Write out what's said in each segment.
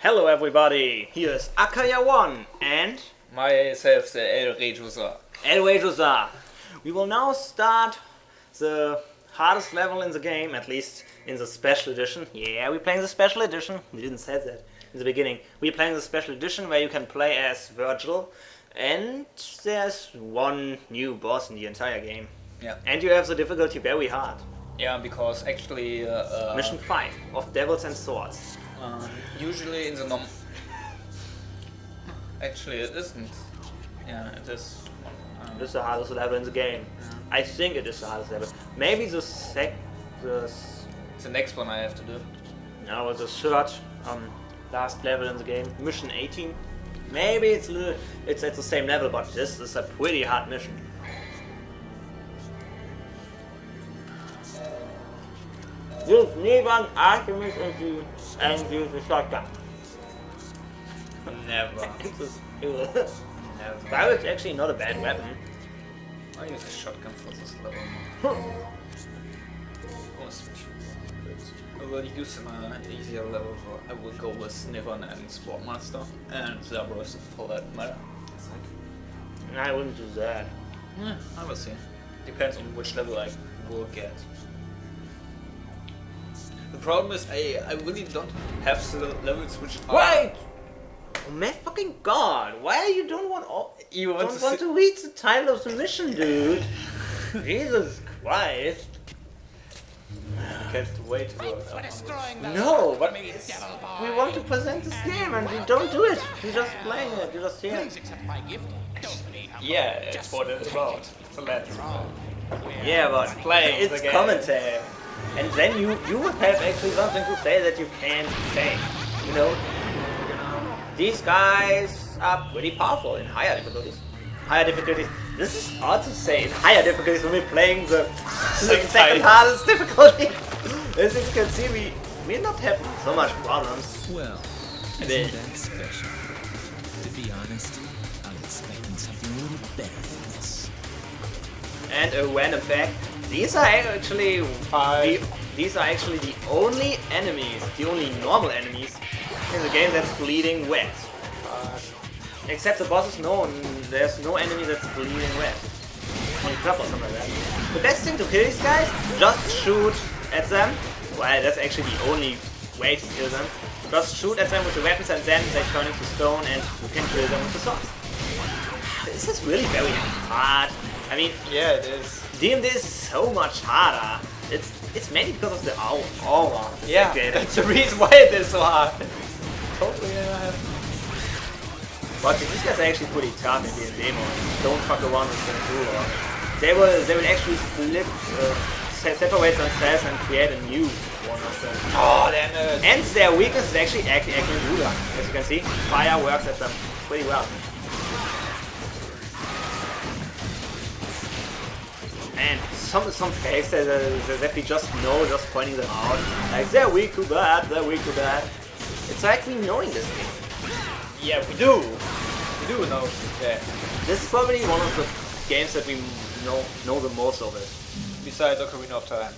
Hello everybody, here's Akaya1 and myself, the El Rejusa. El Rejusa. We will now start the hardest level in the game, at least in the special edition. Yeah, we're playing the special edition. We didn't say that in the beginning. We're playing the special edition where you can play as Virgil, and there's one new boss in the entire game. Yeah. And you have the difficulty very hard. Yeah, because actually... Mission 5 of Devils and Swords. Usually in the Actually it isn't. Yeah, it is. It is the hardest level in the game. Yeah. I think it is the hardest level. Maybe the next one I have to do. No, the third last level in the game, mission 18. Maybe it's at the same level, but this is a pretty hard mission. Use neither alchemist and use the shotgun. Never. Never. But it's actually not a bad weapon. I use a shotgun for this level. Or switch. I will use an easier level. I will go with Sniven and Sportmaster and Zabros for that matter. I wouldn't do that. Yeah, I will see. Depends on which level I will get. The problem is I really don't have the levels which are... Wait! Oh my fucking god! Why you don't want to read the title of the mission, dude? Jesus Christ! You can't wait to No, but we want to present this game and you don't do it. You're just playing it. You're just here. Yeah, it's what it's about. It's a land. Yeah, but playing it's the game. commentary. And then you would have actually something to say that you can't say. You know? These guys are pretty powerful in higher difficulties. Higher difficulties. This is hard to say in higher difficulties when we're playing the second hardest difficulty. As you can see, we're not having so much problems. Well, isn't that special? To be honest, I'm expecting something a little better than this. And a random fact, these are actually the only enemies, the only normal enemies in the game that's bleeding red. Except the bosses, there's no enemy that's bleeding red. Only purple or something like that. The best thing to kill these guys, just shoot at them. Well, that's actually the only way to kill them. Just shoot at them with the weapons and then they turn into stone and you can kill them with the swords. This is really very hard. I mean, yeah, it is. DMD is so much harder. It's mainly because of the aura. Yeah, that's the reason why it is so hard. Totally, But these guys are actually pretty tough in the demo. Don't fuck around with them too long. They will actually separate themselves and create a new one of them. Oh, then and their weakness is actually acting ruler. As you can see, fire works at them pretty well. And some fakes that we just know, just pointing them out. Like, they're weak to that, they're weak to that. It's like we knowing this game. yeah, we do. We do know that. This is probably one of the games that we know the most of it. Besides Ocarina of Time.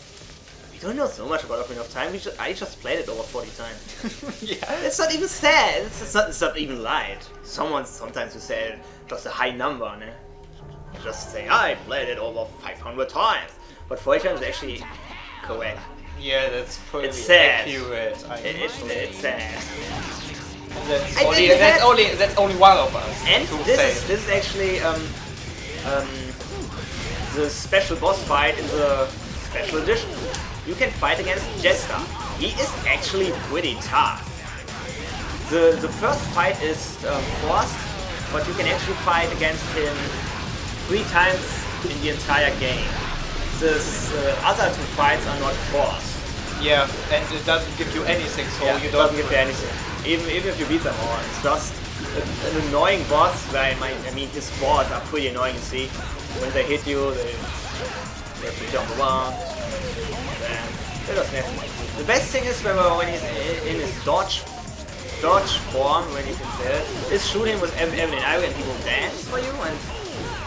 We don't know so much about Ocarina of Time, I just played it over 40 times. Yeah. It's not even sad, it's not even light. Sometimes you say just a high number, ne? Just say, I played it over 500 times. But 40 times is actually correct. Yeah, that's pretty It's sad. accurate. It's sad. That's only one of us. And this is actually the special boss fight in the special edition. You can fight against Jester. He is actually pretty tough. The first fight is forced, but you can actually fight against him 3 times in the entire game. The other 2 fights are not forced. Yeah, and it doesn't give you anything, so Yeah, you it don't doesn't give you anything. Even if you beat them all, it's just an annoying boss. I mean, his balls are pretty annoying. You see, when they hit you, they have to jump around. And they're just nasty. The best thing is when he's in his dodge form, when you can tell, is shoot him with Evelyn Ivy and he will dance for you, and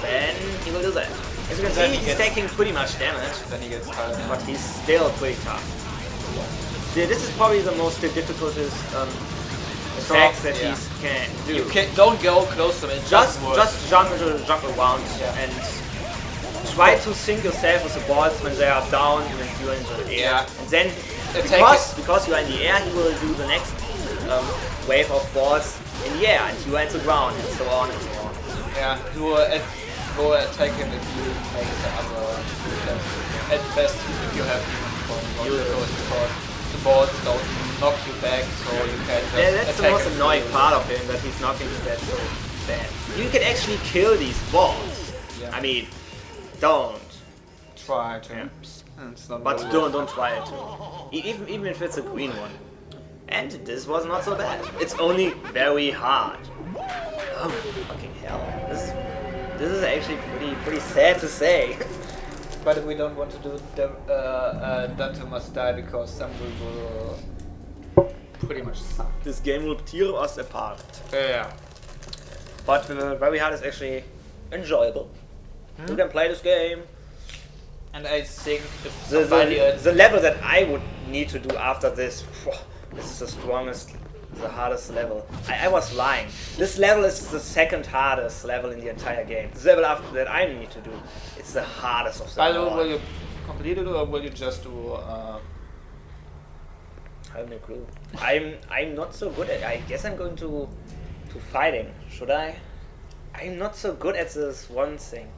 then he will do that. As you can see, he's taking pretty much damage. Then he gets tired. But he's still pretty tough. This is probably the most difficult attacks that he can do. You don't go close to him. Just jump around and try to sink yourself with the balls when they are down and you're in the air. And then because you are in the air, he will do the next wave of balls in the air and you are in the ground and so on and so on. Yeah, you will go attack him if you make the other at best if you have because the balls don't knock you back, so you can just that's the most annoying part of him, that he's knocking you back so bad. You can actually kill these balls. Yeah. I mean, don't try to. Yeah. It's not But really don't try it too. Even if it's a green one. And this was not so bad. It's only very hard. Oh fucking hell! This is actually pretty sad to say. But we don't want to do Dante must die because then we will pretty much suck. This game will tear us apart. Yeah. But very hard is actually enjoyable. You can play this game. And I think if somebody The level that I would need to do after this, this is the strongest, the hardest level. I was lying. This level is the second hardest level in the entire game. The level after that I need to do, it's the hardest of them all. Will you complete it or will you just do? I have no clue. I'm not so good at. I guess I'm going to fighting. Should I? I'm not so good at this one thing.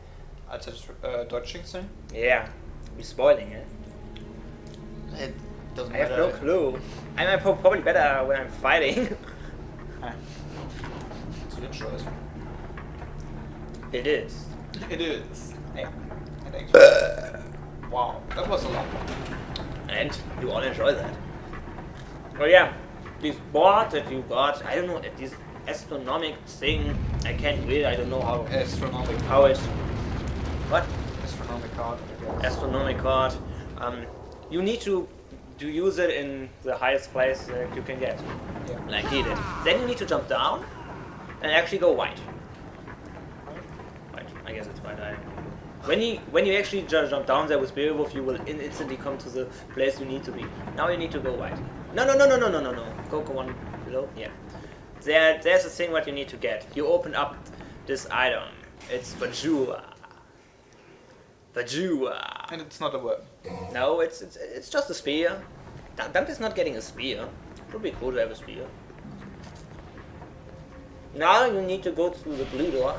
At the dodging thing? Yeah, we're spoiling it. It doesn't I have matter. no clue. I'm probably better when I'm fighting. It's your choice. It is. It is. Yeah. And actually, wow, that was a lot. And you all enjoy that. Well, yeah, this board that you got, I don't know, this astronomic thing, I can't read, I don't know how it's... What? Astronomic card. Astronomic card. You need to use it in the highest place that you can get. Yeah. Like he did. Then you need to jump down and actually go white. White. I guess it's white. When you actually jump down there with Spirit Wolf, you will instantly come to the place you need to be. Now you need to go white. No. Go one below. Yeah. There's a thing what you need to get. You open up this item. It's Vajua. And it's not a word. No, it's just a spear. Dante's not getting a spear. It would be cool to have a spear. Now you need to go through the blue door.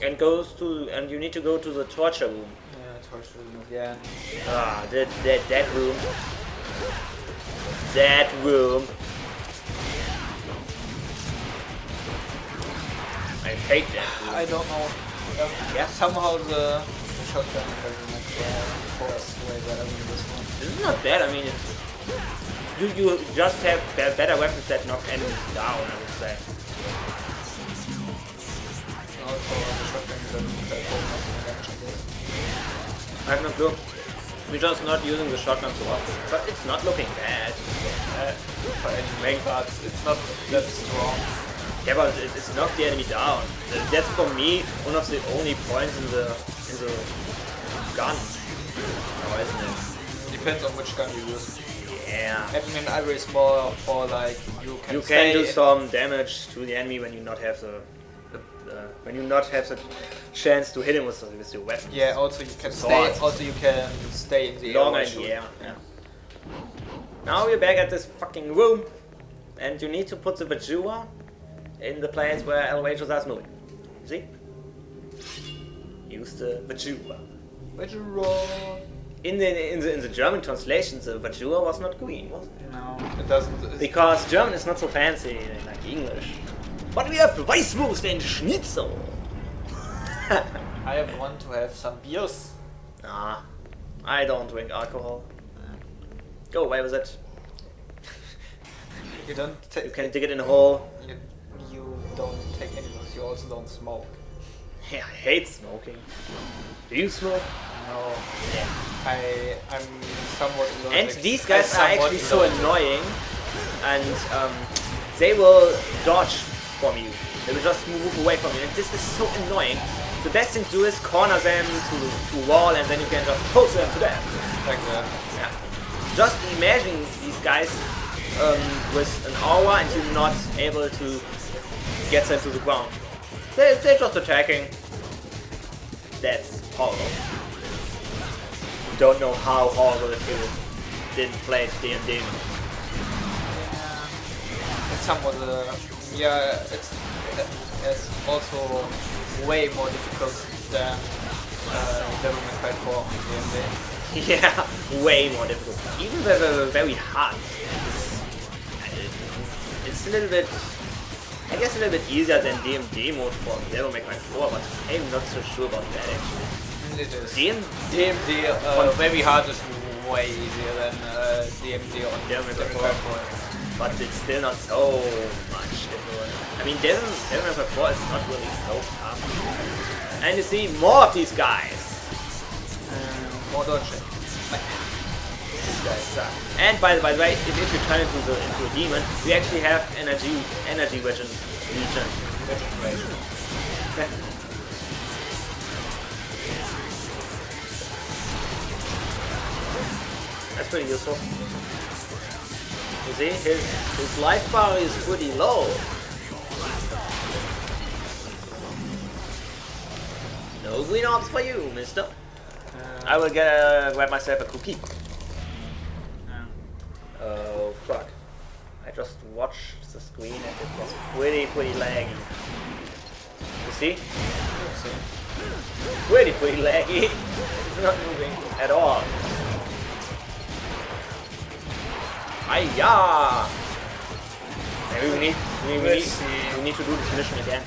And you need to go to the torture room. Yeah, torture room again. That room. That room. I hate that room. I don't know. Yeah. Somehow the shotgun version is way better than this one. This is not bad. I mean, you just have better weapons that knock enemies down, I would say. Also, the shotgun version that holds damage, I guess. I have no clue. We're just not using the shotgun so often. But it's not looking bad. For any parts, it's not that strong. Yeah, but it's knocked the enemy down. That's for me one of the only points in the gun. No, isn't it? Depends on which gun you use. Yeah. I mean, Ivory is more for like you can do some damage to the enemy when you not have the chance to hit him with your weapon. Yeah. Also, you can Sword. stay in the Longer air. in the air. Yeah. Now we're back at this fucking room, and you need to put the Vajua in the place where Elwages is moving. See? Use the Vajua. In the German translation, the Vajua was not green, was it? No, it doesn't. Because German is not so fancy like English. But we have Weißwurst and Schnitzel. I want to have some beers. Nah, I don't drink alcohol. Go away with it. You don't take. You can dig it in a hole. You don't take any drugs. You also don't smoke. Yeah, I hate smoking. Do you smoke? No. Yeah. I'm somewhat allergic. And these guys are actually so annoying, and they will dodge from you. They will just move away from you, and this is so annoying. The best thing to do is corner them to a wall, and then you can just post them to them. Like that. Yeah. Just imagine these guys with an aura and you're not able to get them to the ground. They're just attacking. That's horrible. Don't know how horrible if you didn't play D&D. It's somewhat, yeah, it's also way more difficult than Devil May Cry 4 on D&D. Yeah, way more difficult. Even though they're very hard. It's a little bit, I guess a little bit easier than DMD mode for Devil May Cry 4, but I'm not so sure about that actually. It is. DMD very hard is way easier than DMD on Devil May Cry 4, but it's still not so much different. I mean, Devil May Cry 4 is not really so tough. And you see more of these guys. More dodging. These guys suck. And by the way, if you turn into a demon, we actually have energy region. That's pretty useful. You see, his life bar is pretty low. No green orbs for you, mister. I will grab myself a cookie. Oh fuck. I just watched the screen and it was pretty laggy. You see? Pretty laggy. It's not moving at all. Hiya! Maybe we need to do this mission again.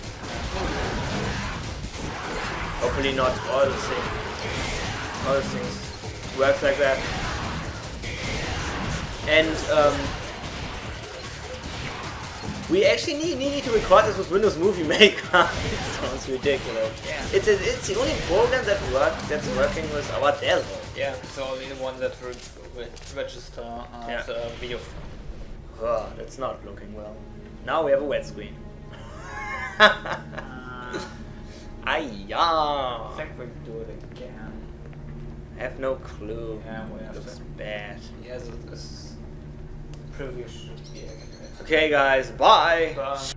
Hopefully not all the things works like that. And we actually need to record this with Windows Movie Maker. It sounds ridiculous. Yeah. It's the only program that's working with our Dazzle. Yeah, it's only the one that register the video. Oh, that's not looking well. Now we have a wet screen. Ayah! I think we do it again. I have no clue. Yeah, we have Looks to. bad. Yes, this preview should be accurate. Okay guys, bye! Bye.